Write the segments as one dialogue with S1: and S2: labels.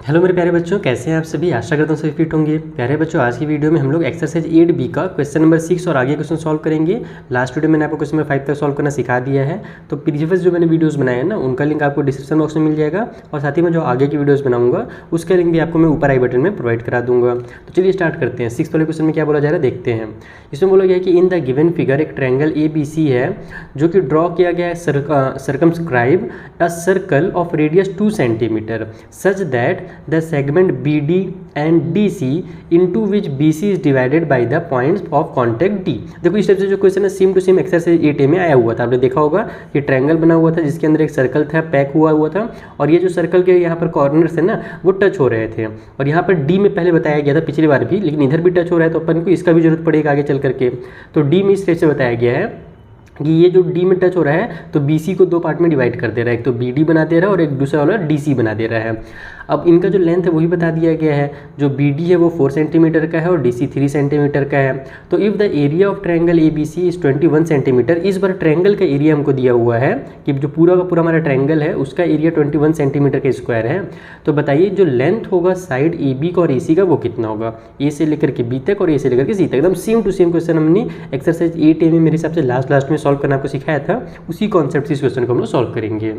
S1: Hello मेरे प्यारे बच्चों, कैसे हैं आप सभी। आशा करता हूँ सभी फिट होंगे। प्यारे बच्चों, आज की वीडियो में हम लोग एक्सरसाइज 8B का क्वेश्चन नंबर 6 और आगे क्वेश्चन सॉल्व तक लास्ट वीडियो मैंने आपको क्वेश्चन नंबर 5 तक सॉल्व करना सिखा दिया है। तो प्रीवियस जो मैंने वीडियोस बनाए हैं ना, उनका लिंक आपको डिस्क्रिप्शन बॉक्स में मिल जाएगा और साथ ही में जो आगे की वीडियोस बनाऊंगा उसका लिंक भी आपको मैं ऊपर आई बटन में प्रोवाइड करा दूंगा। तो चलिए स्टार्ट करते हैं। 6 वाले क्वेश्चन में क्या बोला जा रहा है देखते हैं। इसमें बोला गया है कि इन द गिवन फिगर एक ट्रायंगल ABC है जो कि ड्रॉ किया गया है circumscribe a circle of radius 2 centimetre such that the segment BD and DC into which BC is divided by the points of contact D। देखो इस type से जो क्वेश्चन है same to same exercise 8A में आया हुआ था। आपने देखा होगा कि ट्रायंगल बना हुआ था जिसके अंदर एक सर्कल था, पैक हुआ था और ये जो सर्कल के यहाँ पर कॉर्नर्स है ना वो टच हो रहे थे और यहाँ पर D में पहले बताया गया था पिछली बार भी, लेकिन इधर भी टच हो रहा है तो अपन को इसका भी जरूरत पड़ेगा आगे चल करके। तो D में इस टाइप से बताया गया है कि ये जो D में टच हो रहा है तो BC को दो पार्ट में डिवाइड कर दे रहा है, एक तो BD बना दे रहा है और एक दूसरा वाला DC बना दे रहा है। अब इनका जो लेंथ है वही बता दिया गया है, जो BD है वो 4 सेंटीमीटर का है और DC 3 सेंटीमीटर का है। तो if the area of triangle ABC is 21 centimetre, इस बार ट्रायंगल का एरिया हमको दिया हुआ है कि जो पूरा का पूरा हमारा ट्रायंगल है उसका एरिया 21 सेंटीमीटर का स्क्वायर है। तो बताइए जो लेंथ होगा साइड AB का और AC का वो कितना होगा, A से लेकर के B तक और A से लेकर के C तक। एकदम सेम टू सेम क्वेश्चन हमने एक्सरसाइज 8A में मेरे हिसाब से लास्ट में सॉल्व करना आपको सिखाया था, उसी कॉन्सेप्ट से इस क्वेश्चन को हम लोग सॉल्व करेंगे।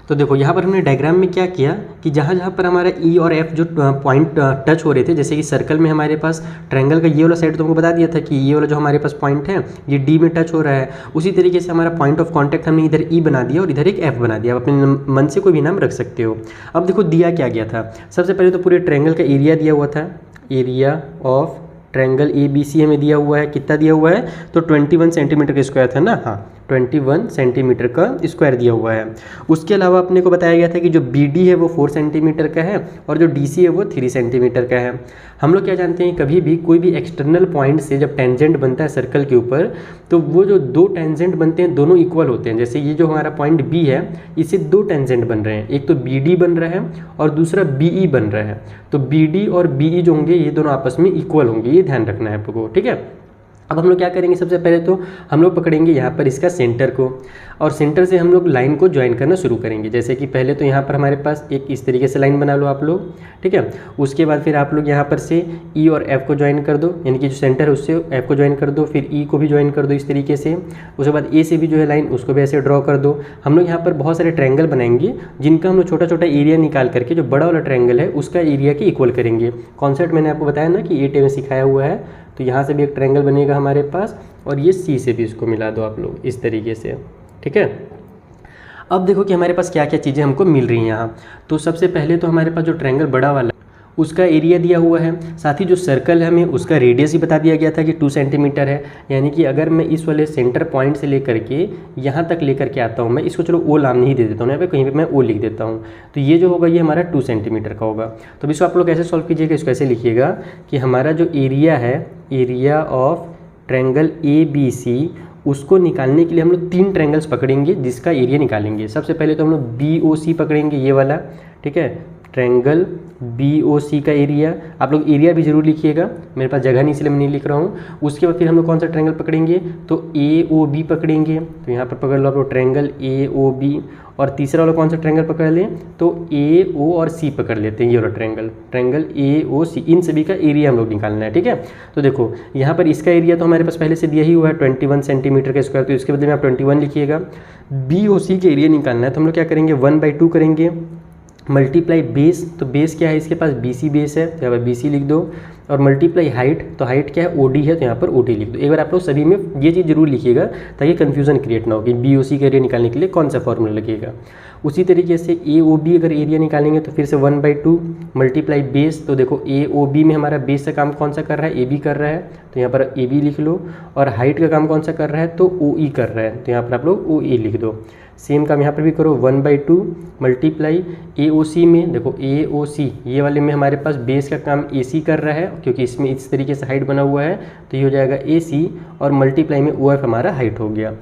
S1: तो देखो यहाँ पर हमने डायग्राम में क्या किया कि जहाँ पर हमारा E और F जो पॉइंट टच हो रहे थे, जैसे कि सर्कल में हमारे पास ट्रायंगल का ये वाला साइड तुमको बता दिया था कि ये वाला जो हमारे पास पॉइंट है ये D में टच हो रहा है, उसी तरीके से हमारा पॉइंट ऑफ कांटेक्ट हमने इधर E बना दिया और इधर एक F बना दिया। आप अपने मन से कोई भी नाम रख सकते हो। अब देखो दिया क्या गया था, सबसे पहले तो पूरे ट्रायंगल का एरिया दिया हुआ था। एरिया ऑफ ट्रायंगल ABC हमें दिया हुआ है, कितना दिया हुआ है तो 21 सेंटीमीटर का स्क्वायर था ना, हाँ 21 सेंटीमीटर का स्क्वायर दिया हुआ है। उसके अलावा अपने को बताया गया था कि जो BD है वो 4 सेंटीमीटर का है और जो DC है वो 3 सेंटीमीटर का है। हम लोग क्या जानते हैं, कभी भी कोई भी एक्सटर्नल पॉइंट से जब टेंजेंट बनता है सर्कल के ऊपर तो वो जो दो टेंजेंट बनते हैं दोनों इक्वल होते हैं। जैसे ये जो हमारा पॉइंट B है इससे दो टेंजेंट बन रहे हैं, एक तो BD बन रहा है और दूसरा BE बन रहा है। तो BD और BE जो होंगे ये दोनों आपस में इक्वल होंगे, ये ध्यान रखना है आपको, ठीक है। अब हम लोग क्या करेंगे, सबसे पहले तो हम लोग पकड़ेंगे यहाँ पर इसका सेंटर को और सेंटर से हम लोग लाइन को ज्वाइन करना शुरू करेंगे। जैसे कि पहले तो यहाँ पर हमारे पास एक इस तरीके से लाइन बना लो आप लोग, ठीक है। उसके बाद फिर आप लोग यहाँ पर से E और F को ज्वाइन कर दो, यानी कि जो सेंटर है उससे F को ज्वाइन कर दो, फिर E को भी ज्वाइन कर दो इस तरीके से। उसके बाद A से भी जो है लाइन उसको भी ऐसे ड्रॉ कर दो। हम लोग यहाँ पर बहुत सारे ट्रायंगल बनाएंगे जिनका हम लोग छोटा छोटा एरिया निकाल करके जो बड़ा वाला ट्रायंगल है उसका एरिया के इक्वल करेंगे। कॉन्सेप्ट मैंने आपको बताया ना कि 8A में सिखाया हुआ है। तो यहाँ से भी एक ट्रायंगल बनेगा हमारे पास और ये C से भी इसको मिला दो आप लोग इस तरीके से, ठीक है। अब देखो कि हमारे पास क्या क्या चीज़ें हमको मिल रही हैं यहाँ। तो सबसे पहले तो हमारे पास जो ट्रायंगल बड़ा वाला उसका एरिया दिया हुआ है, साथ ही जो सर्कल है हमें उसका रेडियस ही बता दिया गया था कि 2 सेंटीमीटर है। यानी कि अगर मैं इस वाले सेंटर पॉइंट से लेकर के यहाँ तक लेकर के आता हूँ, मैं इसको चलो O नाम नहीं दे देता हूँ, यहाँ पे कहीं पे मैं O लिख देता हूँ। तो ये जो होगा ये हमारा 2 सेंटीमीटर का होगा। तो इसको आप लोग कैसे सॉल्व कीजिएगा, इसको ऐसे लिखिएगा कि हमारा जो एरिया है, एरिया ऑफ ट्रायंगल ABC, उसको निकालने के लिए हम लोग 3 ट्रायंगल्स पकड़ेंगे जिसका एरिया निकालेंगे। सबसे पहले तो हम लोग BOC पकड़ेंगे, ये वाला, ठीक है। ट्रायंगल BOC का एरिया, आप लोग एरिया भी जरूर लिखिएगा, मेरे पास जगह नहीं इसलिए मैं नहीं लिख रहा हूँ। उसके बाद फिर हम लोग कौन सा ट्रायंगल पकड़ेंगे तो AOB पकड़ेंगे। तो यहाँ पर पकड़ लो आप लोग ट्रायंगल AOB। और तीसरा वाला कौन सा ट्रायंगल पकड़ लें तो AO और C पकड़ लेते हैं, ये वाला ट्रायंगल AOC। इन सभी का एरिया हम लोग निकालना है, ठीक है। तो देखो यहाँ पर इसका एरिया तो हमारे पास पहले से दिया ही हुआ है 21 सेंटीमीटर का स्क्वायर, तो इसके बदले में आप 21 लिखिएगा। BOC के एरिया निकालना है तो हम लोग क्या करेंगे 1/2 करेंगे मल्टीप्लाई बेस। तो बेस क्या है, इसके पास BC बेस है तो यहाँ पर BC लिख दो। और मल्टीप्लाई हाइट, तो हाइट क्या है OD है तो यहाँ पर OD लिख दो। एक बार आप लोग सभी में ये चीज़ जरूर लिखिएगा ताकि कन्फ्यूजन क्रिएट ना हो कि BOC का एरिया निकालने के लिए कौन सा फॉर्मूला लगेगा। उसी तरीके से AOB अगर एरिया निकालेंगे तो फिर से 1/2 मल्टीप्लाई बेस। तो देखो AOB में हमारा बेस का काम कौन सा कर रहा है, AB कर रहा है तो यहाँ पर AB लिख लो। और हाइट का काम कौन सा कर रहा है तो OE कर रहा है तो यहाँ पर आप लोग OE लिख दो। सेम काम यहाँ पर भी करो 1/2 मल्टीप्लाई AOC में, देखो AOC ये वाले में हमारे पास बेस का काम AC कर रहा है क्योंकि इसमें इस तरीके से हाइट बना हुआ है तो ये हो जाएगा AC और मल्टीप्लाई में OF हमारा हाइट हो गया।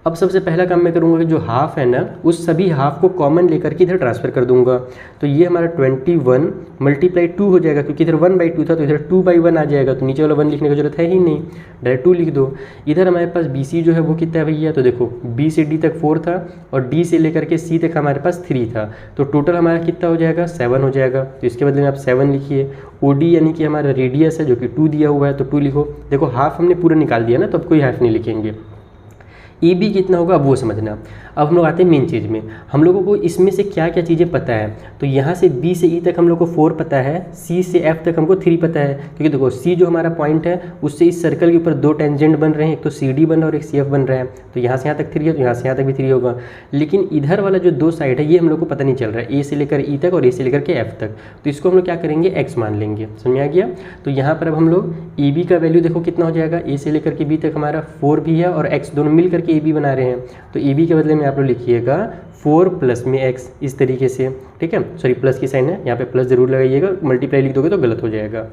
S1: अब सबसे पहला काम मैं करूँगा कि जो हाफ है ना उस सभी हाफ को कॉमन लेकर के इधर ट्रांसफर कर दूंगा। तो ये हमारा 21 मल्टीप्लाई 2 हो जाएगा, क्योंकि इधर 1/2 था तो इधर 2/1 आ जाएगा, तो नीचे वाला 1 लिखने की जरूरत है ही नहीं, डायरेक्ट 2 लिख दो। इधर हमारे पास BC जो है वो कितना है भैया, तो देखो B से D तक 4 था और D से लेकर के C तक हमारे पास 3 था, तो टोटल हमारा कितना हो जाएगा 7 हो जाएगा। तो इसके बदले में आप 7 लिखिए। OD यानी कि हमारा रेडियस है जो कि 2 दिया हुआ है, तो 2 लिखो। देखो हाफ हमने पूरा निकाल दिया ना, तो अब कोई हाफ नहीं लिखेंगे। EB कितना होगा अब वो समझना। अब हम लोग आते हैं मेन चीज़ में, हम लोगों को इसमें से क्या क्या चीज़ें पता है। तो यहाँ से B से E तक हम लोग को 4 पता है, C से F तक हमको 3 पता है, क्योंकि देखो C जो हमारा पॉइंट है उससे इस सर्कल के ऊपर 2 टेंजेंट बन रहे हैं, एक तो CD बन रहा है और एक CF बन रहा है। तो यहाँ से यहाँ तक 3 है, तो यहाँ से यहाँ तक भी 3 होगा। लेकिन इधर वाला जो 2 साइड है ये हम लोग को पता नहीं चल रहा है, A से लेकर E तक और A से लेकर के F तक। तो इसको हम लोग क्या करेंगे, X मान लेंगे। समझ में आ गया। तो यहाँ पर अब हम लोग EB का वैल्यू देखो कितना हो जाएगा, A से लेकर के B तक हमारा 4 भी है और X दोनों मिल करके EB बना रहे हैं। तो EB के बदले में आप लोग लिखिएगा 4 प्लस में X, इस तरीके से। ठीक है, सॉरी प्लस की साइन है, यहाँ पे प्लस जरूर लगाइएगा, मल्टीप्लाई लिख दोगे तो गलत हो जाएगा।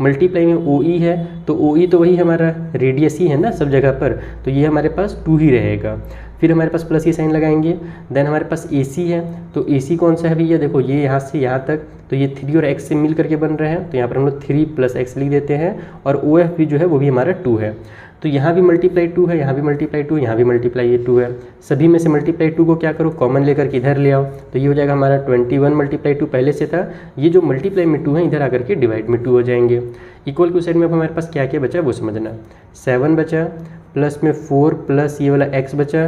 S1: मल्टीप्लाई में OE है, तो OE तो वही हमारा रेडियस ही है ना सब जगह पर, तो ये हमारे पास 2 ही रहेगा। फिर हमारे पास प्लस की साइन लगाएंगे। देन हमारे पास AC है, तो AC कौन सा है भैया, देखो ये यहाँ से यहाँ तक, तो ये 3 और X से मिल करके बन रहे हैं, तो यहाँ पर हम लोग 3 प्लस X लिख देते हैं। और OF भी जो है वो भी हमारा 2 है, तो यहाँ भी मल्टीप्लाई 2 है, यहाँ भी मल्टीप्लाई 2, यहाँ भी मल्टीप्लाई 2 है। सभी में से मल्टीप्लाई 2 को क्या करो, कॉमन लेकर के इधर ले आओ, तो ये हो जाएगा हमारा 21 मल्टीप्लाई 2 पहले से था, ये जो मल्टीप्लाई में 2 है इधर आकर के डिवाइड में 2 हो जाएंगे। इक्वल की साइड में अब हमारे पास क्या क्या बचा वो समझना। 7 बचा, प्लस में 4 प्लस ये वाला X बचा,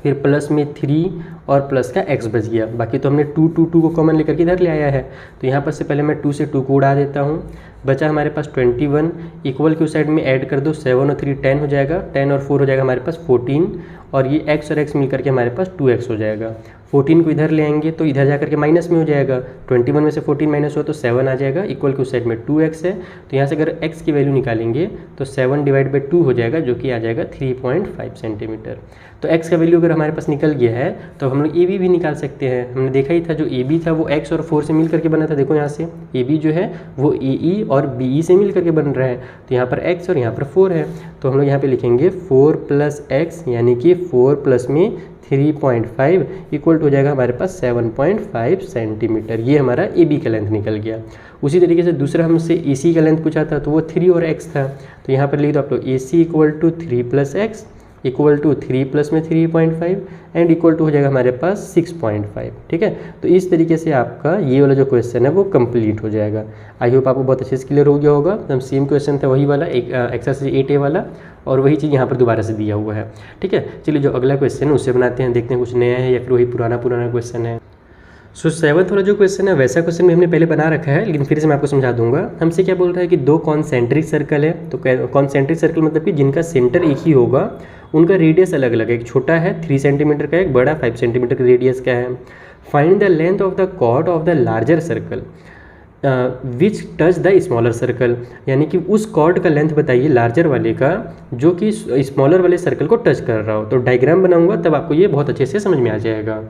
S1: फिर प्लस में 3 और प्लस का X बच गया। बाकी तो हमने 2 को कॉमन लेकर के इधर ले आया है, तो यहाँ पर से पहले मैं 2 से 2 को उड़ा देता हूँ। बचा हमारे पास 21, इक्वल की साइड में ऐड कर दो, 7 और 3 10 हो जाएगा, 10 और 4 हो जाएगा हमारे पास 14, और ये X और X मिल करके हमारे पास 2X हो जाएगा। 14 को इधर ले आएंगे तो इधर जाकर के माइनस में हो जाएगा, 21 में से 14 माइनस हो तो 7 आ जाएगा। इक्वल की साइड में 2X है, तो यहाँ से अगर X की वैल्यू निकालेंगे तो 7 डिवाइड बाई 2 हो जाएगा, जो कि आ जाएगा 3.5 सेंटीमीटर। तो X का वैल्यू अगर हमारे पास निकल गया है तो हम लोग AB भी निकाल सकते हैं। हमने देखा ही था जो AB था वो X और 4 से मिल करके बना था। देखो यहाँ से AB जो है वो AE और BE से मिल करके बन रहा है, तो यहाँ पर X और यहाँ पर 4 है, तो हम लोग यहाँ पे लिखेंगे 4 प्लस X, यानी कि 4 प्लस में 3.5 इक्वल हो जाएगा हमारे पास 7.5 सेंटीमीटर। ये हमारा AB का लेंथ निकल गया। उसी तरीके से दूसरा हमसे AC का लेंथ पूछा था, तो वो 3 और X था, तो यहाँ पर लिख दो आप लोग AC equal to 3 plus X equal to 3 plus में 3.5 एंड इक्वल टू हो जाएगा हमारे पास 6.5। ठीक है, तो इस तरीके से आपका ये वाला जो क्वेश्चन है वो कंप्लीट हो जाएगा। आई होप आपको बहुत अच्छे से क्लियर हो गया होगा। एकदम सेम क्वेश्चन था वही वाला, एक एक्सरसाइज 8A वाला, और वही चीज़ यहाँ पर दोबारा से दिया हुआ है। ठीक है, चलिए जो अगला क्वेश्चन है उससे बनाते हैं, देखते हैं कुछ नया है या फिर वही पुराना क्वेश्चन है। सो 7th वाला जो क्वेश्चन है वैसा क्वेश्चन भी हमने पहले बना रखा है, लेकिन फिर से मैं आपको समझा दूंगा। हमसे क्या बोल रहा है कि 2 कॉन्सेंट्रिक सर्कल है, तो कॉन्सेंट्रिक सर्कल मतलब कि जिनका सेंटर एक ही होगा, उनका रेडियस अलग अलग है। एक छोटा है 3 सेंटीमीटर का, एक बड़ा 5 सेंटीमीटर का रेडियस का है। Find the length of the chord of the larger circle which touch the smaller circle, यानी कि उस कॉर्ड का लेंथ बताइए लार्जर वाले का जो कि स्मॉलर वाले सर्कल को टच कर रहा हो। तो डायग्राम बनाऊंगा तब आपको ये बहुत अच्छे से समझ में आ जाएगा।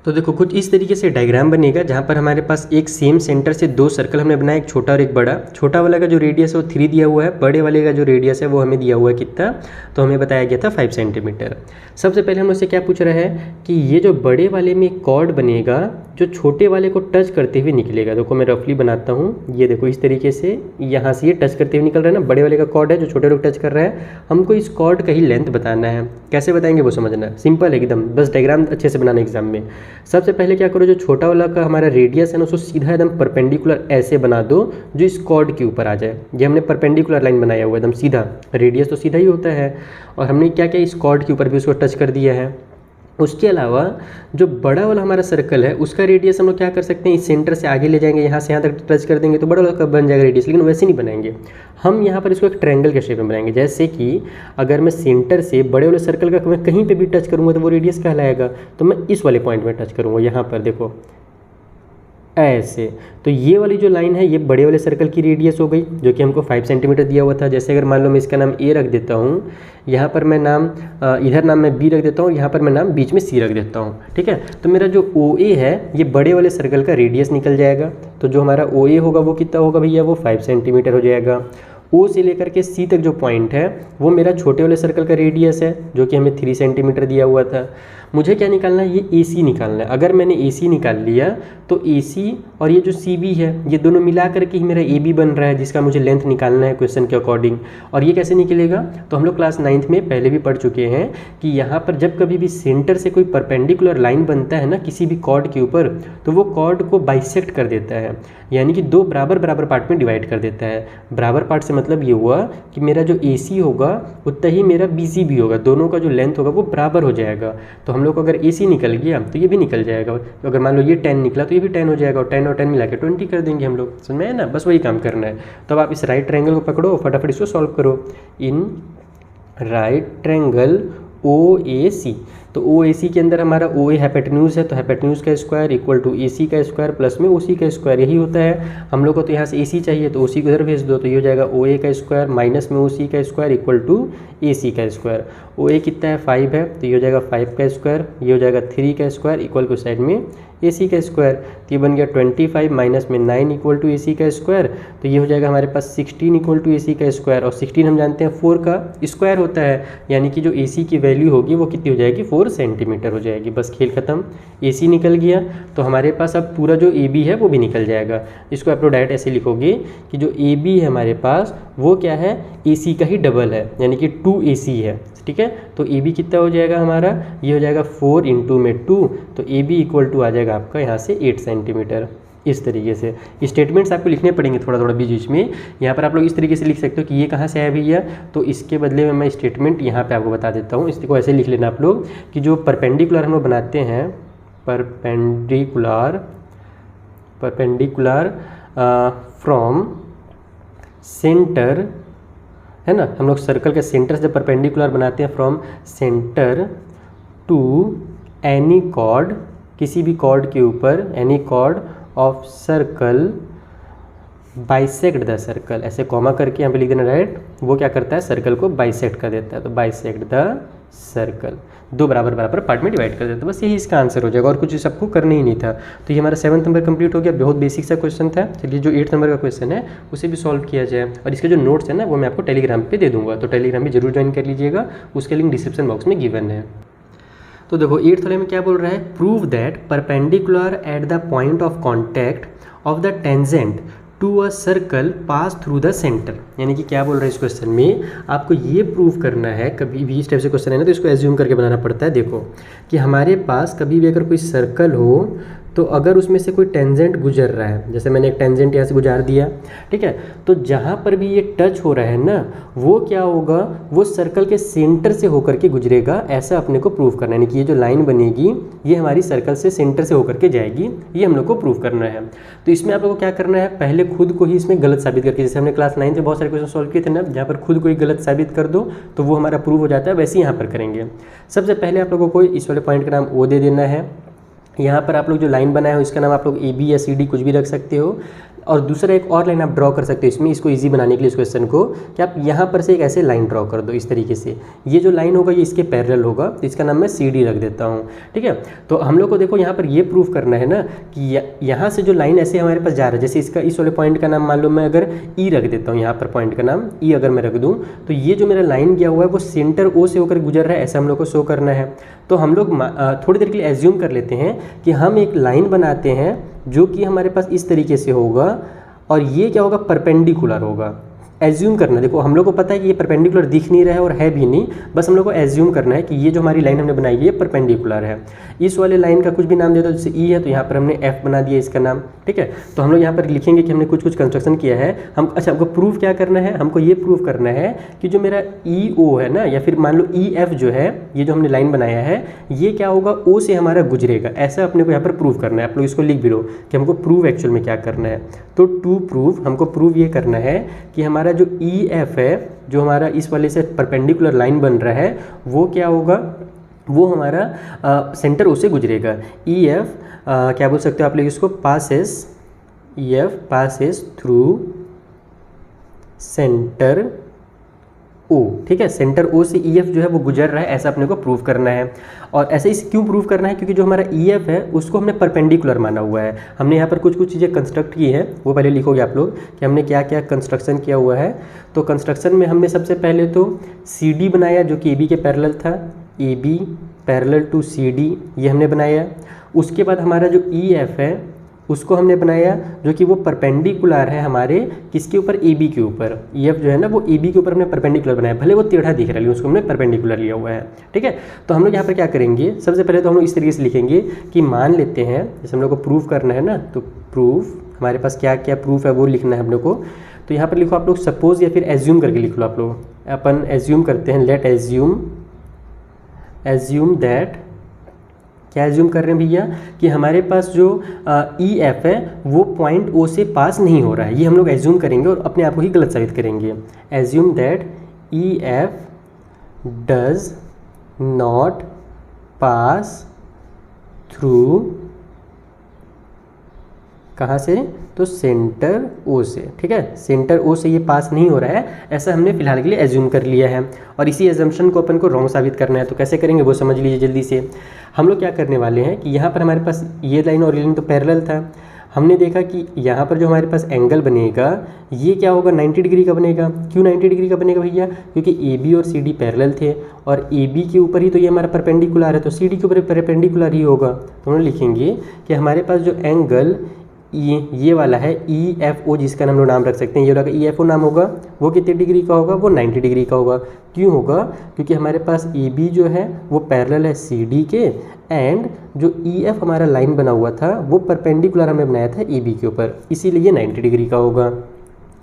S1: तो देखो कुछ इस तरीके से डायग्राम बनेगा, जहाँ पर हमारे पास एक सेम सेंटर से 2 सर्कल हमने बनाया, एक छोटा और एक बड़ा। छोटा वाला का जो रेडियस है वो 3 दिया हुआ है, बड़े वाले का जो रेडियस है वो हमें दिया हुआ है कितना, तो हमें बताया गया था 5 सेंटीमीटर। सबसे पहले हम उससे क्या पूछ रहे हैं कि ये जो बड़े वाले में कॉर्ड बनेगा जो छोटे वाले को टच करते हुए निकलेगा। देखो मैं रफली बनाता हूँ, ये देखो इस तरीके से यहाँ से ये टच करते हुए निकल रहा है ना, बड़े वाले का कॉर्ड है जो छोटे लोग टच कर रहा है। हमको इस कॉर्ड का ही लेंथ बताना है। कैसे बताएंगे वो समझना, सिंपल है एकदम, बस डायग्राम अच्छे से बनाना एग्जाम में। सबसे पहले क्या करो, जो छोटा वाला का हमारा रेडियस है ना उसको सीधा एकदम परपेंडिकुलर ऐसे बना दो जो इस कॉर्ड के ऊपर आ जाए। ये हमने परपेंडिकुलर लाइन बनाया हुआ है एकदम सीधा, रेडियस तो सीधा ही होता है, और हमने क्या किया इस कॉर्ड के ऊपर भी उसको टच कर दिया है। उसके अलावा जो बड़ा वाला हमारा सर्कल है उसका रेडियस हम लोग क्या कर सकते हैं, इस सेंटर से आगे ले जाएंगे, यहाँ से यहाँ तक टच कर देंगे तो बड़ा वाला बन जाएगा रेडियस। लेकिन वैसे नहीं बनाएंगे हम, यहाँ पर इसको एक ट्रायंगल के शेप में बनाएंगे। जैसे कि अगर मैं सेंटर से बड़े वाले सर्कल का मैं कहीं पे भी टच करूँगा तो वो रेडियस कहलाएगा, तो मैं इस वाले पॉइंट में टच करूँगा, यहाँ पर देखो ऐसे। तो ये वाली जो लाइन है ये बड़े वाले सर्कल की रेडियस हो गई, जो कि हमको 5 सेंटीमीटर दिया हुआ था। जैसे अगर मान लो मैं इसका नाम A रख देता हूँ, यहाँ पर मैं नाम इधर नाम मैं B रख देता हूँ, यहाँ पर मैं नाम बीच में C रख देता हूँ। ठीक है, तो मेरा जो OA है ये बड़े वाले सर्कल का रेडियस निकल जाएगा। तो जो हमारा OA होगा वो कितना होगा भैया, वो 5 सेंटीमीटर हो जाएगा। ओ से लेकर के सी तक जो पॉइंट है वो मेरा छोटे वाले सर्कल का रेडियस है जो कि हमें 3 सेंटीमीटर दिया हुआ था। मुझे क्या निकालना है, ये AC निकालना है। अगर मैंने AC निकाल लिया तो AC और ये जो CB है ये दोनों मिला करके ही मेरा AB बन रहा है, जिसका मुझे लेंथ निकालना है क्वेश्चन के अकॉर्डिंग। और ये कैसे निकलेगा, तो हम लोग क्लास 9th में पहले भी पढ़ चुके हैं कि यहाँ पर जब कभी भी सेंटर से कोई परपेंडिकुलर लाइन बनता है ना किसी भी कॉर्ड के ऊपर, तो वो कॉर्ड को बाइसेक्ट कर देता है, यानी कि 2 बराबर बराबर पार्ट में डिवाइड कर देता है। बराबर पार्ट से मतलब ये हुआ कि मेरा जो AC होगा उतना ही मेरा BC भी होगा, दोनों का जो लेंथ होगा वो बराबर हो जाएगा। तो हम लोग को अगर AC निकल गया तो ये भी निकल जाएगा। तो अगर मान लो ये 10 निकला तो ये भी 10 हो जाएगा, और 10 और 10 मिला के 20 कर देंगे हम लोग। समझ में है ना, बस वही काम करना है। तो अब आप इस राइट ट्रायंगल को पकड़ो, फटाफट इसको सॉल्व करो। इन राइट ट्रायंगल OAC, तो OAC के अंदर हमारा OA हाइपोटेन्यूज है, तो हाइपोटेन्यूज का स्क्वायर इक्वल टू AC का स्क्वायर प्लस में OC का स्क्वायर, यही होता है। हम लोग को तो यहाँ से AC चाहिए तो OC को इधर भेज दो, तो ये हो जाएगा OA का स्क्वायर माइनस में OC का स्क्वायर इक्वल टू AC का स्क्वायर। OA कितना है 5 है, तो ये हो जाएगा 5 का स्क्वायर, ये हो जाएगा 3 का स्क्वायर इक्वल टू साइड में AC का स्क्वायर, तो ये बन गया 25 माइनस में 9 इक्वल टू AC का स्क्वायर, तो ये हो जाएगा हमारे पास 16 इक्वल टू AC का स्क्वायर। और 16 हम जानते हैं 4 का स्क्वायर होता है, यानी कि जो AC की वैल्यू होगी वो कितनी हो जाएगी, 4 सेंटीमीटर हो जाएगी। बस खेल खत्म, AC निकल गया। तो हमारे पास अब पूरा जो AB है वो भी निकल जाएगा। इसको आप लोग डायरेक्ट ऐसे लिखोगे कि जो AB है हमारे पास वो क्या है, AC का ही डबल है, यानी कि 2AC है। ठीक है, तो AB कितना हो जाएगा हमारा, ये हो जाएगा 4 इंटू में 2, तो AB इक्वल टू आ जाएगा आपका यहाँ से 8 सेंटीमीटर। इस तरीके से स्टेटमेंट्स आपको लिखने पड़ेंगे थोड़ा थोड़ा बीच बीच में। यहाँ पर आप लोग इस तरीके से लिख सकते हो कि ये कहाँ से आया भैया, तो इसके बदले में मैं स्टेटमेंट यहाँ पे आपको बता देता हूँ। इसको ऐसे लिख लेना आप लोग कि जो परपेंडिकुलर हम लोग बनाते हैं, परपेंडिकुलर फ्रॉम सेंटर, है ना, हम लोग सर्कल के सेंटर से परपेंडिकुलर बनाते हैं from centre to any chord, किसी भी कॉर्ड के ऊपर, any chord of circle bisect the circle, ऐसे कॉमा करके यहाँ पे लिख देना राइट। वो क्या करता है, सर्कल को बाइसेक्ट कर देता है, तो बाइसेक्ट द सर्कल, 2 बराबर बराबर पार्ट में डिवाइड कर देता है। बस यही इसका आंसर हो जाएगा, और कुछ सबको करना ही नहीं था। तो ये हमारा 7th नंबर कंप्लीट हो गया। बहुत बेसिक सा क्वेश्चन था। चलिए जो 8th नंबर का क्वेश्चन है उसे भी सॉल्व किया जाए, और इसके जो नोट्स है ना वो मैं आपको टेलीग्राम पे दे दूंगा, तो टेलीग्राम भी जरूर ज्वाइन कर लीजिएगा, उसके लिंक डिस्क्रिप्शन बॉक्स में गिवन है। तो देखो 8th वाले में क्या बोल रहा है, prove that perpendicular at the point of contact of the tangent to a circle pass through the centre. यानी कि क्या बोल रहा है इस क्वेश्चन में, आपको ये प्रूव करना है, कभी भी इस टाइप से क्वेश्चन है ना तो इसको एज्यूम करके बनाना पड़ता है। देखो कि हमारे पास कभी भी अगर कोई सर्कल हो तो अगर उसमें से कोई टेंजेंट गुजर रहा है, जैसे मैंने एक टेंजेंट यहाँ से गुजार दिया, ठीक है, तो जहाँ पर भी ये टच हो रहा है ना वो क्या होगा, वो सर्कल के सेंटर से होकर के गुजरेगा, ऐसा अपने को प्रूव करना है। यानी कि ये जो लाइन बनेगी ये हमारी सर्कल से सेंटर से होकर के जाएगी, ये हम लोग को प्रूव करना है। तो इसमें आप लोग को क्या करना है, पहले खुद को ही इसमें गलत साबित करके, जैसे हमने क्लास 9 में बहुत सारे क्वेश्चन सॉल्व किए थे ना, जहाँ पर खुद को ही गलत साबित कर दो तो वो हमारा प्रूव हो जाता है, वैसे ही यहाँ पर करेंगे। सबसे पहले आप लोगों को इस वाले पॉइंट का नाम O दे देना है। यहाँ पर आप लोग जो लाइन बनाए हो इसका नाम आप लोग AB या CD कुछ भी रख सकते हो, और दूसरा एक और लाइन आप ड्रॉ कर सकते हो इसमें, इसको इजी बनाने के लिए इस क्वेश्चन को, कि आप यहाँ पर से एक ऐसे लाइन ड्रॉ कर दो इस तरीके से। ये जो लाइन होगा ये इसके पैरेलल होगा, तो इसका नाम मैं CD रख देता हूँ। ठीक है, तो हम लोग को देखो यहाँ पर ये प्रूफ करना है ना कि यहाँ से जो लाइन ऐसे हमारे पास जा रहा है, जैसे इसका इस वाले पॉइंट का नाम मान लो मैं अगर E रख देता हूँ, यहाँ पर पॉइंट का नाम E अगर मैं रख दूँ, तो ये जो मेरा लाइन गया हुआ है वो सेंटर O से होकर गुजर रहा है, ऐसा हम लोग को शो करना है। तो हम लोग थोड़ी देर के लिए एज्यूम कर लेते हैं कि हम एक लाइन बनाते हैं जो कि हमारे पास इस तरीके से होगा, और ये क्या होगा, परपेंडिकुलर होगा। एज्यूम करना, देखो हम लोग को पता है कि ये परपेंडिकुलर दिख नहीं रहा है और है भी नहीं, बस हम लोग को एज्यूम करना है कि ये जो हमारी लाइन हमने बनाई है ये परपेंडिकुलर है। इस वाले लाइन का कुछ भी नाम दे दो, जैसे E है तो यहाँ पर हमने F बना दिया इसका नाम। ठीक है, तो हम लोग यहाँ पर लिखेंगे कि हमने कुछ कुछ कंस्ट्रक्शन किया है। हम अच्छा हमको प्रूफ क्या करना है, हमको ये प्रूफ करना है कि जो मेरा EO है ना, या फिर मान लो EF जो है, ये जो हमने लाइन बनाया है ये क्या होगा, O से हमारा गुजरेगा, ऐसा अपने को यहाँ पर प्रूव करना है। आप लोग इसको लिख भी लो कि हमको प्रूव एक्चुअल में क्या करना है। तो टू प्रूव हमको प्रूव ये करना है कि हमारा जो EF है, जो हमारा इस वाले से परपेंडिकुलर लाइन बन रहा है, वो क्या होगा, वो हमारा सेंटर O से गुजरेगा। EF क्या बोल सकते हो आप लोग इसको, EF passes through centre O, ठीक है, सेंटर ओ से ई एफ जो है वो गुजर रहा है, ऐसा अपने को प्रूव करना है। और ऐसे ही क्यों प्रूव करना है, क्योंकि जो हमारा ई एफ है उसको हमने परपेंडिकुलर माना हुआ है। हमने यहाँ पर कुछ कुछ चीज़ें कंस्ट्रक्ट की है, वो पहले लिखोगे आप लोग कि हमने क्या क्या कंस्ट्रक्शन किया हुआ है। तो कंस्ट्रक्शन में हमने सबसे पहले तो सी डी बनाया जो कि ए बी के पैरेलल था, A B parallel to C D, ये हमने बनाया। उसके बाद हमारा जो ई एफ है उसको हमने बनाया जो कि वो परपेंडिकुलर है हमारे किसके ऊपर, ए बी के ऊपर। ई एफ जो है ना वो ए बी के ऊपर हमने परपेंडिकुलर बनाया, भले वो टेढ़ा दिख रहा है लेकिन उसको हमने परपेंडिकुलर लिया हुआ है, ठीक है। तो हम लोग यहाँ पर क्या करेंगे, सबसे पहले तो हम लोग इस तरीके से लिखेंगे कि मान लेते हैं, जैसे हम लोग को प्रूफ करना है ना, तो प्रूफ हमारे पास क्या क्या प्रूफ है वो लिखना है हम लोग को। तो यहाँ पर लिखो आप लोग सपोज या फिर एज्यूम करके लिख लो आप लोग। अपन एज्यूम करते हैं, लेट एज्यूम दैट, क्या एज्यूम कर रहे हैं भैया कि हमारे पास जो ई एफ है वो पॉइंट ओ से पास नहीं हो रहा है, ये हम लोग एज्यूम करेंगे और अपने आप को ही गलत साबित करेंगे। Assume that E F does not pass through, कहाँ से, तो सेंटर ओ से, ठीक है, सेंटर ओ से ये पास नहीं हो रहा है, ऐसा हमने फिलहाल के लिए एज्यूम कर लिया है। और इसी एजम्पशन को अपन को रॉन्ग साबित करना है, तो कैसे करेंगे वो समझ लीजिए जल्दी से। हम लोग क्या करने वाले हैं कि यहाँ पर हमारे पास ये लाइन और ये लाइन तो पैरेलल था, हमने देखा कि यहाँ पर जो हमारे पास एंगल बनेगा ये क्या होगा, 90 डिग्री का बनेगा। क्यों 90 डिग्री का बनेगा भैया, क्योंकि ए बी और सी डी पैरेलल थे और ए बी के ऊपर ही तो ये हमारा परपेंडिकुलर है, तो सी डी के ऊपर परपेंडिकुलर ही होगा। तो हम लिखेंगे कि हमारे पास जो एंगल ये वाला है ई एफ ओ, जिसका हम लोग नाम रख सकते हैं, ये वाला ई एफ ओ नाम होगा, वो कितने डिग्री का होगा, वो 90 डिग्री का होगा। क्यों होगा, क्योंकि हमारे पास ए बी जो है वो पैरेलल है सी डी के, एंड जो ई एफ हमारा लाइन बना हुआ था वो परपेंडिकुलर हमने बनाया था ए बी के ऊपर, इसीलिए ये 90 डिग्री का होगा।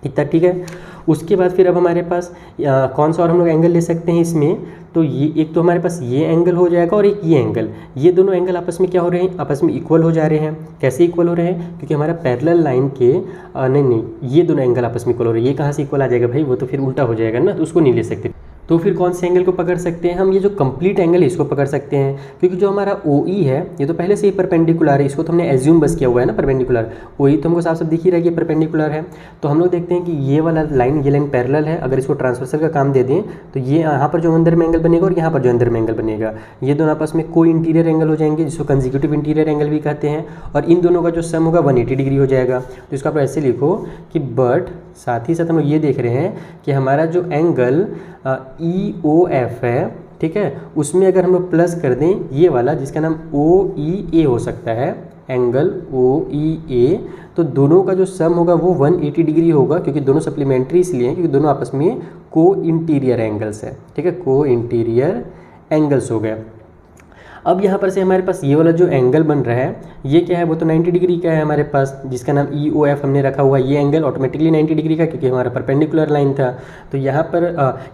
S1: इतना ठीक है। उसके बाद फिर अब हमारे पास कौन सा और हम लोग एंगल ले सकते हैं इसमें, तो ये एक तो हमारे पास ये एंगल हो जाएगा और एक ये एंगल, ये दोनों एंगल आपस में क्या हो रहे हैं, आपस में इक्वल हो जा रहे हैं। कैसे इक्वल हो रहे हैं, क्योंकि हमारा पैरेलल लाइन के नहीं ये दोनों एंगल आपस में इक्वल हो रहे हैं। ये कहाँ से इक्वल आ जाएगा भाई, वो तो फिर उल्टा हो जाएगा ना, तो उसको नहीं ले सकते। तो फिर कौन से एंगल को पकड़ सकते हैं हम, ये जो कंप्लीट एंगल है इसको पकड़ सकते हैं, क्योंकि जो हमारा ओ ई है ये तो पहले से ही परपेंडिकुलर है, इसको तो हमने एज्यूम बस किया हुआ है ना परपेंडिकुलर। ओ ई तो हमको साफ साफ दिख ही रहा है कि परपेंडिकुलर है। तो हम लोग देखते हैं कि ये वाला लाइन, ये लाइन पैरेलल है, अगर इसको ट्रांसवर्सल का काम दे दें तो ये यहाँ पर जो अंदर में एंगल बनेगा और यहाँ पर जो अंदर में एंगल बनेगा, ये दोनों आपस में को इंटीरियर एंगल हो जाएंगे, जिसको कंसेक्यूटिव इंटीरियर एंगल भी कहते हैं। और इन दोनों का जो सम होगा 180 डिग्री हो जाएगा। तो इसको आप ऐसे लिखो कि बट साथ ही साथ हम लोग ये देख रहे हैं कि हमारा जो एंगल ई ओ एफ है, ठीक है, उसमें अगर हम लोग प्लस कर दें ये वाला जिसका नाम ओ ई ए हो सकता है, एंगल ओ ई ए, तो दोनों का जो सम होगा वो 180 डिग्री होगा, क्योंकि दोनों सप्लीमेंट्री इसलिए हैं क्योंकि दोनों आपस में को इंटीरियर एंगल्स है, ठीक है, को इंटीरियर एंगल्स हो गए। अब यहाँ पर से हमारे पास ये वाला जो एंगल बन रहा है ये क्या है, वो तो 90 डिग्री का है हमारे पास, जिसका नाम ई ओ एफ हमने रखा हुआ है। ये एंगल ऑटोमेटिकली 90 डिग्री का, क्योंकि हमारा परपेंडिकुलर लाइन था। तो यहाँ पर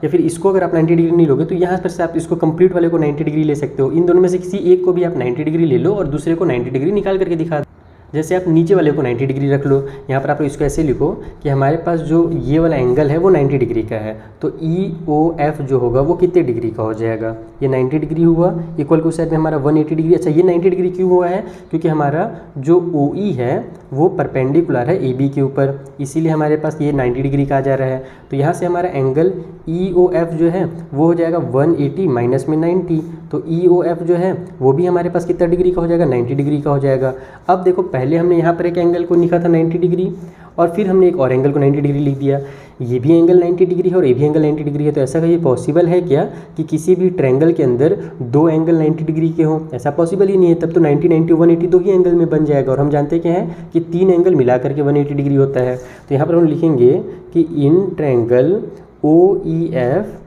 S1: या फिर इसको अगर आप 90 डिग्री नहीं लोगे तो यहाँ पर से आप इसको कंप्लीट वाले को 90 डिग्री ले सकते हो। इन दोनों में से किसी एक को भी आप 90 डिग्री ले लो और दूसरे को 90 डिग्री निकाल करके दिखा दो। जैसे आप नीचे वाले को 90 डिग्री रख लो, यहाँ पर आप इसको ऐसे लिखो कि हमारे पास जो ये वाला एंगल है वो 90 डिग्री का है, तो ई ओ एफ जो होगा वो कितने डिग्री का हो जाएगा, ये 90 डिग्री हुआ, इक्वल टू साइड में हमारा 180 डिग्री। अच्छा, ये 90 डिग्री क्यों हुआ है, क्योंकि हमारा जो ओ ई है वो परपेंडिकुलर है ए बी के ऊपर, इसीलिए हमारे पास ये 90 डिग्री का आ जा रहा है। तो यहाँ से हमारा एंगल ई ओ एफ जो है वो हो जाएगा 180 माइनस में 90, तो ई ओ एफ जो है वो भी हमारे पास कितना डिग्री का हो जाएगा, 90 डिग्री का हो जाएगा। अब देखो, पहले हमने यहाँ पर एक एंगल को लिखा था 90 डिग्री और फिर हमने एक और एंगल को 90 डिग्री लिख दिया। ये भी एंगल 90 डिग्री है और ये भी एंगल 90 डिग्री है, तो ऐसा ये पॉसिबल है क्या कि किसी भी ट्रायंगल के अंदर दो एंगल 90 डिग्री के हों? ऐसा पॉसिबल ही नहीं है। तब तो 90 90 180 दो ही एंगल में बन जाएगा, और हम जानते क्या है कि तीन एंगल मिला करके 180 डिग्री होता है। तो यहाँ पर हम लिखेंगे कि in triangle O E F,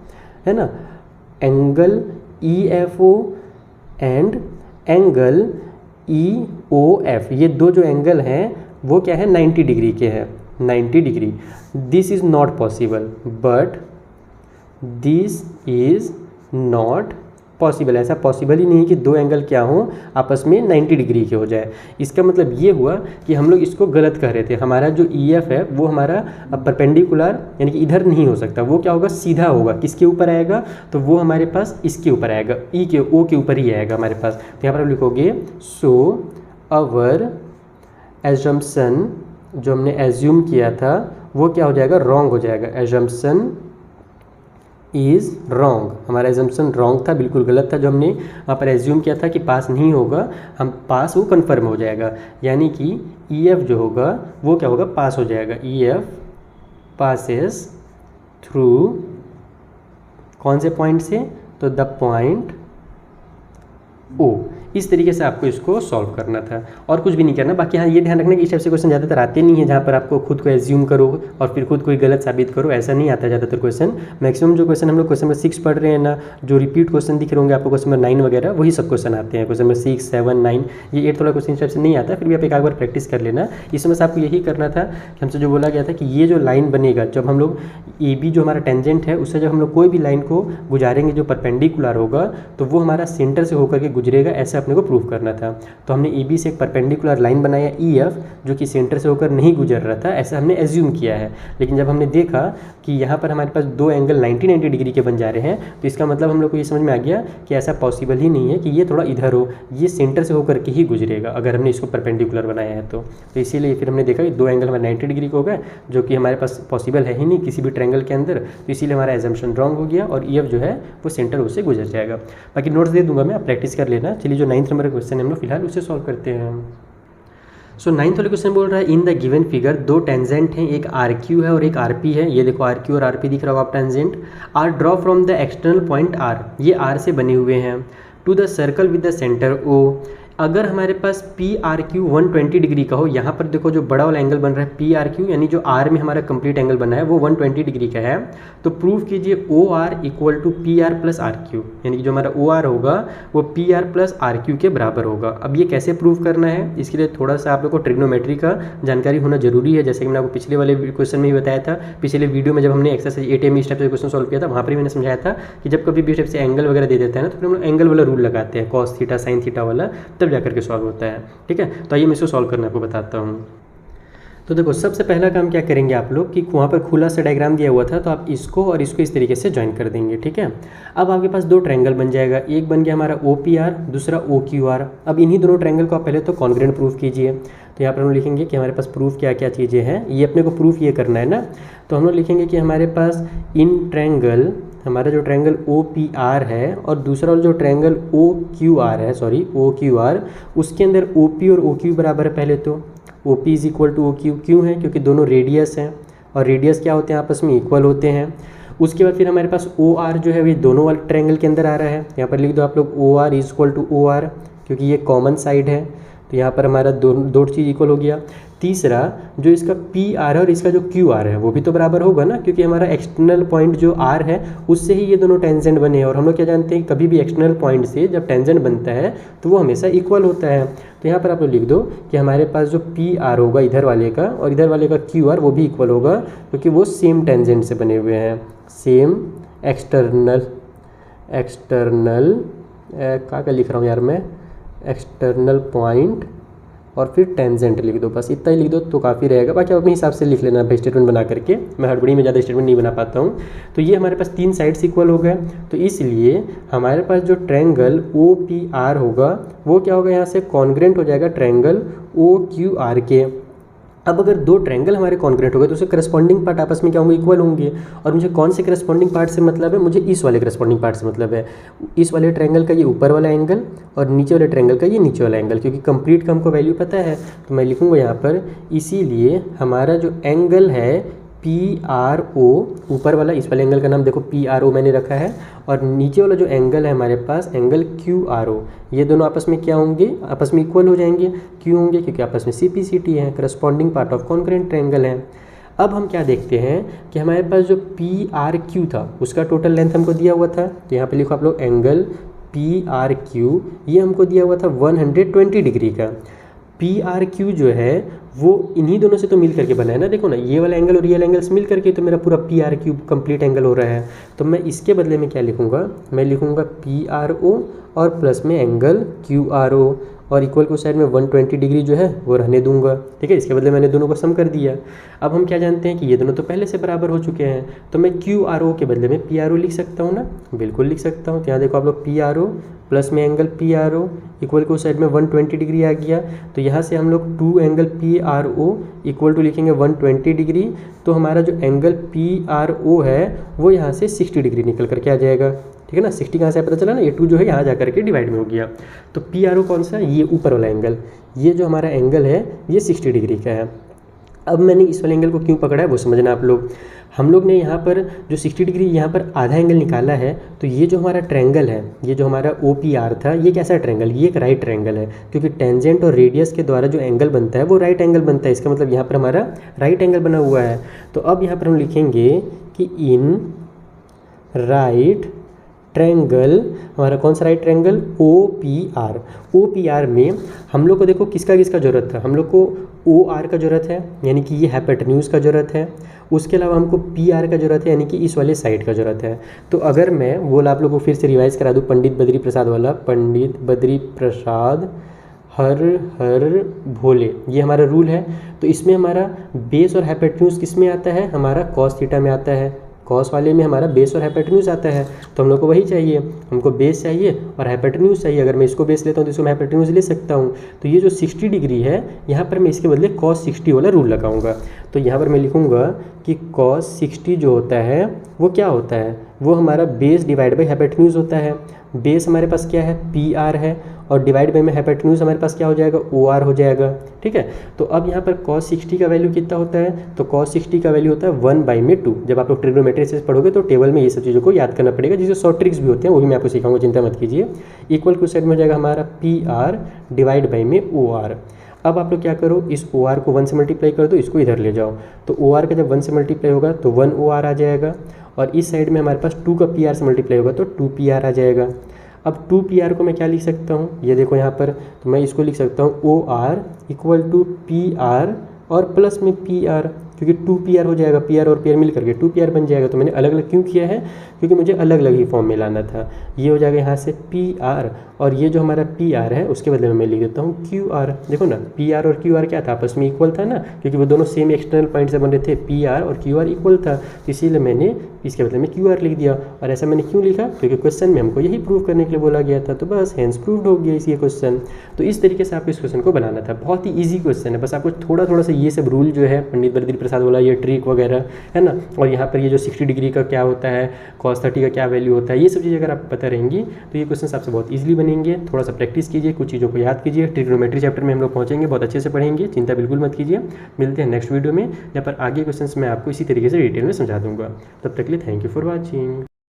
S1: है ना, angle E F O and angle E O F, ये दो जो एंगल हैं वो क्या है, 90 डिग्री के हैं, 90 degree. This is not possible, but this is not possible, ऐसा पॉसिबल ही नहीं है कि दो एंगल क्या हों आपस में 90 डिग्री के हो जाए। इसका मतलब ये हुआ कि हम लोग इसको गलत कह रहे थे। हमारा जो ई एफ है वो हमारा परपेंडिकुलर यानी कि इधर नहीं हो सकता, वो क्या होगा, सीधा होगा। किसके ऊपर आएगा, तो वो हमारे पास इसके ऊपर आएगा, ई के ओ के ऊपर ही आएगा हमारे पास। तो यहाँ पर आप लिखोगे सो अवर एजम्पशन, जो हमने एज्यूम किया था वो क्या हो जाएगा, रॉन्ग हो जाएगा। Assumption is wrong. हमारा एजम्पशन रॉन्ग था, बिल्कुल गलत था। जो हमने वहाँ पर एज्यूम किया था कि पास नहीं होगा, हम पास वो कन्फर्म हो जाएगा, यानी कि EF जो होगा वो क्या होगा, पास हो जाएगा। EF पासेस थ्रू कौन से पॉइंट से, तो द पॉइंट O। इस तरीके से आपको इसको सॉल्व करना था और कुछ भी नहीं करना। बाकी हाँ ये ध्यान रखना कि इस टाइप से क्वेश्चन ज़्यादातर आते नहीं है जहाँ पर आपको खुद को एज्यूम करो और फिर खुद कोई गलत साबित करो, ऐसा नहीं आता ज़्यादातर क्वेश्चन। मैक्सिमम जो क्वेश्चन हम लोग क्वेश्चन नंबर 6 पढ़ रहे हैं ना, जो रिपीट क्वेश्चन दिख रहे होंगे आपको क्वेश्चन नंबर 9 वगैरह, वही सब क्वेश्चन आते हैं। क्वेश्चन नंबर 6, 7, 9, ये 8 वाला क्वेश्चन इस टाइप से नहीं आता, फिर भी आप एक बार प्रैक्टिस कर लेना। इसमें से आपको यही करना था कि हमसे जो बोला गया था कि ये जो लाइन बनेगा, जब हम लोग AB जो हमारा टेंजेंट है उससे जब हम लोग कोई भी लाइन को गुजारेंगे जो परपेंडिकुलर होगा तो वो हमारा सेंटर से होकर के गुजरेगा, ऐसे अपने को प्रूव करना था। तो हमने AB से एक परपेंडिकुलर लाइन बनाया EF जो कि सेंटर से होकर नहीं गुजर रहा था, ऐसा हमने एज्यूम किया है। लेकिन जब हमने देखा कि यहाँ पर हमारे पास दो एंगल 90 डिग्री के बन जा रहे हैं, तो इसका मतलब हम लोग को ये समझ में आ गया कि ऐसा पॉसिबल ही नहीं है कि ये थोड़ा इधर हो, ये सेंटर से होकर के ही गुजरेगा अगर हमने इसको परपेंडिकुलर बनाया है तो इसीलिए फिर हमने देखा कि दो एंगल हमारे 90 डिग्री के हो गए, जो कि हमारे पास पॉसिबल है ही नहीं किसी भी ट्रायंगल के अंदर, तो इसीलिए हमारा एजम्पशन रॉन्ग हो गया और EF जो है वो सेंटर उससे गुजर जाएगा। बाकी नोट्स दे दूंगा मैं, आप प्रैक्टिस कर लेना। चलिए जो 9th नंबर का क्वेश्चन है हम लोग फिलहाल उसे सॉल्व करते हैं। सो 9th वाले क्वेश्चन बोल रहा है इन द गिवन फिगर दो टेंजेंट हैं, एक RQ है और एक RP है। ये देखो RQ और RP दिख रहा होगा आप, tangent are draw from the external point R, ये R से बने हुए हैं, to the circle with the centre O। अगर हमारे पास PRQ 120 डिग्री का हो, यहाँ पर देखो जो बड़ा वाला एंगल बन रहा है PRQ, यानी जो R में हमारा कंप्लीट एंगल बना है वो 120 डिग्री का है, तो प्रूव कीजिए OR equal to PR plus RQ, यानी कि जो हमारा OR होगा वो PR प्लस RQ के बराबर होगा। अब ये कैसे प्रूव करना है, इसके लिए थोड़ा सा आप लोग को ट्रिग्नोमेट्री का जानकारी होना जरूरी है। जैसे कि मैंने आपको पिछले वाले क्वेश्चन में ही बताया था, पिछले वीडियो में जब हमने एक्सरसाइज 8A में इस टाइप से क्वेश्चन सॉल्व किया था, वहाँ पर मैंने समझाया था कि जब कभी भी इस टाइप से एंगल वगैरह दे देता है ना, तो फिर हम लोग एंगल वाला रूल लगाते हैं, cos थीटा sin थीटा वाला, तब जाकर के सॉल्व होता है। ठीक है, तो आइए मैं इसको सॉल्व करना आपको बताता हूँ। तो देखो सबसे पहला काम क्या करेंगे आप लोग कि वहाँ पर खुला सा डायग्राम दिया हुआ था, तो आप इसको और इसको इस तरीके से ज्वाइन कर देंगे। ठीक है, अब आपके पास दो ट्रायंगल बन जाएगा, एक बन गया हमारा OPR, दूसरा OQR। अब इन्हीं दोनों ट्रायंगल को आप पहले तो कॉन्ग्रुएंट प्रूफ कीजिए। तो यहाँ पर हम लिखेंगे कि हमारे पास प्रूफ क्या क्या चीज़ें हैं, ये अपने को प्रूफ ये करना है ना, तो हम लोग लिखेंगे कि हमारे पास इन ट्रायंगल, हमारा जो ट्रायंगल OPR है और दूसरा जो ट्रायंगल OQR है, OQR, उसके अंदर OP और OQ बराबर है। पहले तो OP is equal to OQ, क्यों है, क्योंकि दोनों रेडियस हैं और रेडियस क्या होते हैं, आपस में इक्वल होते हैं। उसके बाद फिर हमारे पास OR जो है वो दोनों वाले ट्रायंगल के अंदर आ रहा है, यहाँ पर लिख दो आप लोग OR is equal to OR, क्योंकि ये कॉमन साइड है, तो यहाँ पर हमारा दो चीज़ इक्वल हो गया। तीसरा जो इसका PR है और इसका जो QR है वो भी तो बराबर होगा ना, क्योंकि हमारा एक्सटर्नल पॉइंट जो R है उससे ही ये दोनों टेंजेंट बने हैं, और हम लोग क्या जानते हैं कभी भी एक्सटर्नल पॉइंट से जब टेंजेंट बनता है तो वो हमेशा इक्वल होता है। तो यहाँ पर आप लोग लिख दो कि हमारे पास जो PR होगा इधर वाले का और इधर वाले का QR वो भी इक्वल होगा, क्योंकि वो सेम टेंजेंट से बने हुए हैं, सेम एक्सटर्नल क्या लिख रहा हूँ यार मैं, एक्सटर्नल पॉइंट और फिर टेंजेंट लिख दो, बस इतना ही लिख दो तो काफ़ी रहेगा। बाकी आप अपने हिसाब से लिख लेना भाई स्टेटमेंट बना करके, मैं हड़बड़ी में ज़्यादा स्टेटमेंट नहीं बना पाता हूँ। तो ये हमारे पास तीन साइड्स इक्वल हो गए, तो इसलिए हमारे पास जो ट्रायंगल OPR होगा वो क्या होगा, यहाँ से कॉन्ग्रुएंट हो जाएगा ट्रायंगल OQR के। अब अगर दो ट्रायंगल हमारे कॉन्ग्रुएंट हो गए तो उसके करस्पॉन्डिंग पार्ट आपस में क्या होंगे, इक्वल होंगे। और मुझे कौन से करस्पॉन्डिंग पार्ट से मतलब है, मुझे इस वाले करस्पॉन्डिंग पार्ट से मतलब है, इस वाले ट्रायंगल का ये ऊपर वाला एंगल और नीचे वाले ट्रायंगल का ये नीचे वाला एंगल, क्योंकि कंप्लीट का हमको वैल्यू पता है, तो मैं लिखूँगा यहाँ पर, इसीलिए हमारा जो एंगल है PRO, ऊपर वाला इस वाले एंगल का नाम देखो PRO मैंने रखा है, और नीचे वाला जो एंगल है हमारे पास एंगल QRO, ये दोनों आपस में क्या होंगे, आपस में इक्वल हो जाएंगे। क्यों होंगे, क्योंकि आपस में CPCT है, corresponding part of congruent triangle है। अब हम क्या देखते हैं कि हमारे पास जो PRQ था उसका टोटल लेंथ हमको दिया हुआ था, तो यहाँ पे लिखो आप लोग एंगल PRQ, ये हमको दिया हुआ था 120 डिग्री का। PRQ जो है वो इन्हीं दोनों से तो मिल करके बना है ना, देखो ना ये वाला एंगल और ये वाला एंगल से मिल करके तो मेरा पूरा PRQ कंप्लीट एंगल हो रहा है। तो मैं इसके बदले में क्या लिखूँगा, मैं लिखूँगा PRO और प्लस में एंगल QRO और इक्वल को साइड में 120 डिग्री जो है वो रहने दूंगा। ठीक है, इसके बदले मैंने दोनों को सम कर दिया। अब हम क्या जानते हैं कि ये दोनों तो पहले से बराबर हो चुके हैं, तो मैं QRO के बदले में PRO लिख सकता हूँ ना, बिल्कुल लिख सकता हूँ। तो यहाँ देखो आप लोग PRO प्लस में एंगल PRO इक्वल को साइड में 120 डिग्री आ गया। तो यहाँ से हम लोग 2 एंगल PRO इक्वल टू लिखेंगे 120 डिग्री। तो हमारा जो एंगल PRO है वो यहाँ से 60 डिग्री निकल करके आ जाएगा। ठीक है ना, 60 कहाँ से पता चला ना, ये 2 जो है यहाँ जा करके डिवाइड में हो गया। तो PRO कौन सा, ये ऊपर वाला एंगल, ये जो हमारा एंगल है ये 60 डिग्री का है। अब मैंने इस वाले एंगल को क्यों पकड़ा है वो समझना आप लोग। हम लोग ने यहाँ पर जो 60 डिग्री यहाँ पर आधा एंगल निकाला है, तो ये जो हमारा ट्रायंगल है, ये जो हमारा OPR था, ये कैसा ट्रायंगल, ये एक राइट ट्रायंगल है, क्योंकि टेंजेंट और रेडियस के द्वारा जो एंगल बनता है वो राइट एंगल बनता है। इसका मतलब यहाँ पर हमारा राइट एंगल बना हुआ है। तो अब यहाँ पर हम लिखेंगे कि इन राइट ट्रायंगल, हमारा कौन सा राइट ट्रायंगल, OPR। OPR में हम लोग को देखो किसका किसका ज़रूरत था, हम लोग को OR का ज़रूरत है, यानी कि ये हाइपोटेन्यूज का ज़रूरत है। उसके अलावा हमको PR का ज़रूरत है, यानी कि इस वाले साइड का ज़रूरत है। तो अगर मैं वो आप लोग को फिर से रिवाइज करा दूँ, पंडित बद्री प्रसाद वाला, पंडित बद्री प्रसाद हर हर भोले, ये हमारा रूल है। तो इसमें हमारा बेस और हाइपोटेन्यूज किस में आता है, हमारा cos थीटा में आता है। कॉस वाले में हमारा बेस और हाइपोटेन्यूज आता है, तो हम लोग को वही चाहिए, हमको बेस चाहिए और हाइपोटेन्यूज चाहिए। अगर मैं इसको बेस लेता हूँ तो इसको मैं हाइपोटेन्यूज ले सकता हूँ। तो ये जो 60 डिग्री है, यहाँ पर मैं इसके बदले cos 60 वाला रूल लगाऊंगा। तो यहाँ पर मैं लिखूँगा कि cos 60 जो होता है वो क्या होता है, वो हमारा बेस डिवाइड बाई हाइपोटेन्यूज होता है। बेस हमारे पास क्या है, PR है, और डिवाइड बाई में हाइपोटेन्यूज हमारे पास क्या हो जाएगा, OR हो जाएगा। ठीक है, तो अब यहाँ पर cos 60 का वैल्यू कितना होता है, तो cos 60 का वैल्यू होता है 1/2। जब आप लोग ट्रिग्नोमेट्री से पढ़ोगे तो टेबल में ये सब चीज़ों को याद करना पड़ेगा, जिससे शॉर्ट ट्रिक्स भी होते हैं, वो भी मैं आपको सिखाऊंगा, चिंता मत कीजिए। इक्वल को साइड में हो जाएगा हमारा PR डिवाइड बाई में OR। अब आप लोग क्या करो, इस OR को 1 से मल्टीप्लाई कर दो, इसको इधर ले जाओ। तो OR का जब 1 से मल्टीप्लाई होगा तो 1 OR आ जाएगा, और इस साइड में हमारे पास 2 का PR से मल्टीप्लाई होगा तो 2 PR आ जाएगा। अब 2 PR को मैं क्या लिख सकता हूँ, ये देखो यहाँ पर, तो मैं इसको लिख सकता हूँ OR इक्वल टू PR और प्लस में PR, क्योंकि 2 PR हो जाएगा, PR और PR मिल करके 2 PR बन जाएगा। तो मैंने अलग अलग क्यों किया है, क्योंकि मुझे अलग अलग ही फॉर्म में लाना था। ये हो जाएगा यहाँ से PR, और ये जो हमारा PR है उसके बदले में मैं लिख देता हूँ QR। देखो ना, PR और QR क्या था, आपस में इक्वल था ना, क्योंकि वो दोनों सेम एक्सटर्नल पॉइंट से बन रहे थे, PR और QR इक्वल था, तो इसीलिए मैंने इसके बदले में QR लिख दिया। और ऐसा मैंने क्यों लिखा, क्योंकि क्वेश्चन में हमको यही प्रूव करने के लिए बोला गया था, तो बस हैंस प्रूव्ड हो गया इसी क्वेश्चन। तो इस तरीके से आपको इस क्वेश्चन को बनाना था, बहुत ही ईजी क्वेश्चन है, बस आपको थोड़ा थोड़ा सा ये सब रूल जो है पंडित बद्री प्रसाद वाला, ये ट्रिक वगैरह है ना, और यहाँ पर ये जो 60 डिग्री का क्या होता है, cos 30 का क्या वैल्यू होता है, ये सब चीज़ें अगर आप पता रहेंगी तो ये क्वेश्चन आपसे बहुत ईजिली बनेंगे। थोड़ा सा प्रैक्टिस कीजिए, कुछ चीज़ों को याद कीजिए। ट्रिग्नोमेट्री चैप्टर में हम लोग पहुँचेंगे, बहुत अच्छे से पढ़ेंगे, चिंता बिल्कुल मत कीजिए। मिलते हैं नेक्स्ट वीडियो में, जहाँ पर आगे क्वेश्चन मैं आपको इसी तरीके से डिटेल में समझा दूंगा। तब तक के लिए थैंक यू फॉर वॉचिंग।